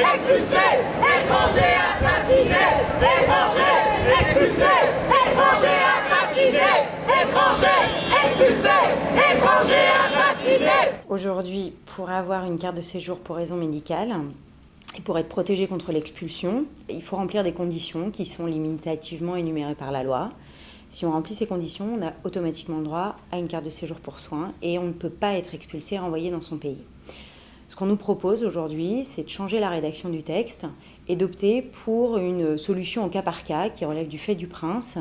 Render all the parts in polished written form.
expulsés, étrangers assassinés, étrangers expulsés, étrangers assassinés, étrangers expulsés, étrangers assassinés. Aujourd'hui, pour avoir une carte de séjour pour raison médicale, et pour être protégé contre l'expulsion, il faut remplir des conditions qui sont limitativement énumérées par la loi. Si on remplit ces conditions, on a automatiquement le droit à une carte de séjour pour soins et on ne peut pas être expulsé et renvoyé dans son pays. Ce qu'on nous propose aujourd'hui, c'est de changer la rédaction du texte et d'opter pour une solution au cas par cas qui relève du fait du prince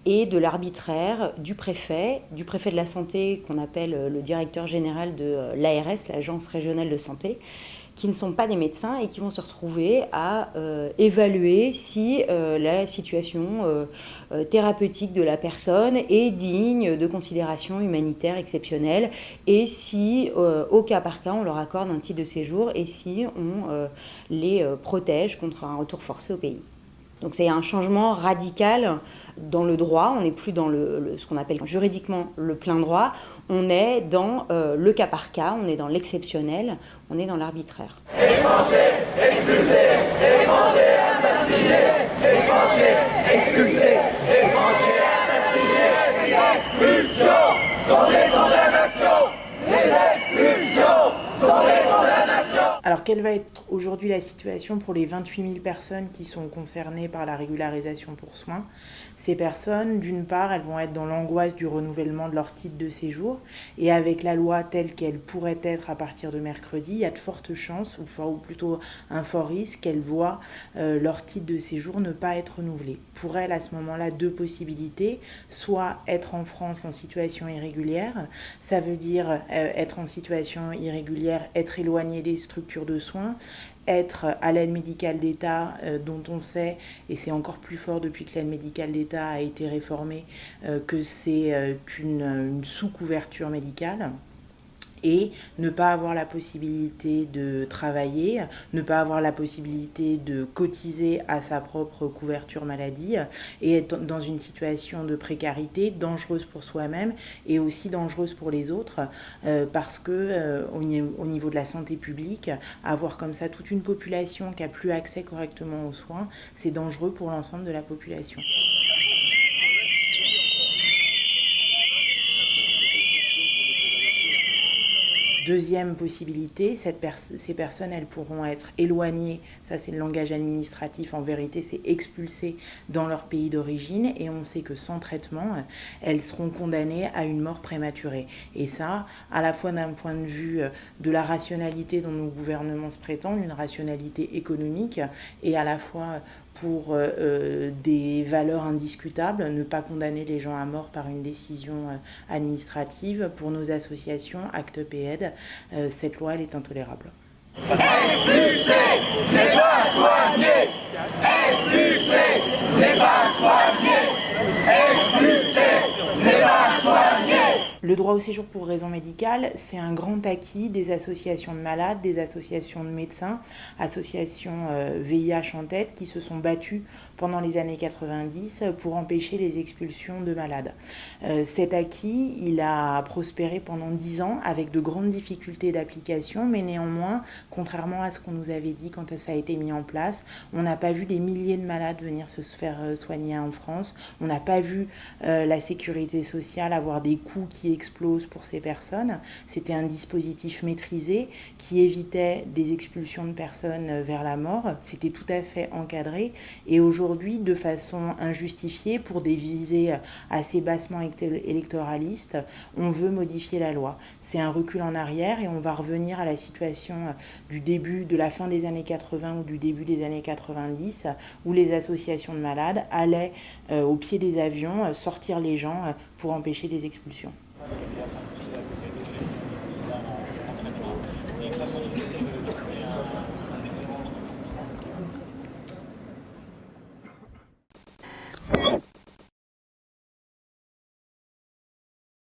et de l'arbitraire du préfet de la santé qu'on appelle le directeur général de l'ARS, l'Agence régionale de santé, qui ne sont pas des médecins et qui vont se retrouver à évaluer si la situation thérapeutique de la personne est digne de considération humanitaire exceptionnelle et si, au cas par cas, on leur accorde un titre de séjour et si on les protège contre un retour forcé au pays. Donc c'est un changement radical dans le droit, on n'est plus dans ce qu'on appelle juridiquement le plein droit, on est dans le cas par cas, on est dans l'exceptionnel, on est dans l'arbitraire. Étrangers expulsés, étrangers assassinés, étrangers expulsés, étrangers assassinés, les expulsions sont des condamnations, les expulsions sont des condamnations. Alors quelle va être aujourd'hui la situation pour les 28 000 personnes qui sont concernées par la régularisation pour soins? Ces personnes, d'une part, elles vont être dans l'angoisse du renouvellement de leur titre de séjour et avec la loi telle qu'elle pourrait être à partir de mercredi, il y a de fortes chances, ou plutôt un fort risque, qu'elles voient leur titre de séjour ne pas être renouvelé. Pour elles, à ce moment-là, deux possibilités, soit être en France en situation irrégulière, ça veut dire être en situation irrégulière, être éloigné des structures de soins, être à l'aide médicale d'État dont on sait, et c'est encore plus fort depuis que l'aide médicale d'État a été réformée, que c'est une sous-couverture médicale. Et ne pas avoir la possibilité de travailler, ne pas avoir la possibilité de cotiser à sa propre couverture maladie et être dans une situation de précarité dangereuse pour soi-même et aussi dangereuse pour les autres parce que au niveau de la santé publique, avoir comme ça toute une population qui n'a plus accès correctement aux soins, c'est dangereux pour l'ensemble de la population. Deuxième possibilité, ces personnes, elles pourront être éloignées, ça c'est le langage administratif, en vérité c'est expulsées dans leur pays d'origine et on sait que sans traitement, elles seront condamnées à une mort prématurée. Et ça, à la fois d'un point de vue de la rationalité dont nos gouvernements se prétendent, une rationalité économique, et à la fois pour des valeurs indiscutables, ne pas condamner les gens à mort par une décision administrative. Pour nos associations, ACT UP et Aide, cette loi elle est intolérable. Expulsé n'est pas soigné, expulsé n'est pas soigné, expulsé n'est pas soigné. Le droit au séjour pour raison médicale, c'est un grand acquis des associations de malades, des associations de médecins, associations VIH en tête, qui se sont battues pendant les années 90 pour empêcher les expulsions de malades. Cet acquis, il a prospéré pendant 10 ans avec de grandes difficultés d'application, mais néanmoins, contrairement à ce qu'on nous avait dit quand ça a été mis en place, on n'a pas vu des milliers de malades venir se faire soigner en France, on n'a pas vu la sécurité sociale avoir des coûts qui explosent pour ces personnes. C'était un dispositif maîtrisé qui évitait des expulsions de personnes vers la mort. C'était tout à fait encadré et aujourd'hui, de façon injustifiée, pour des visées assez bassement électoralistes, on veut modifier la loi. C'est un recul en arrière et on va revenir à la situation du début, de la fin des années 80 ou du début des années 90 où les associations de malades allaient au pied des avions sortir les gens pour empêcher des expulsions.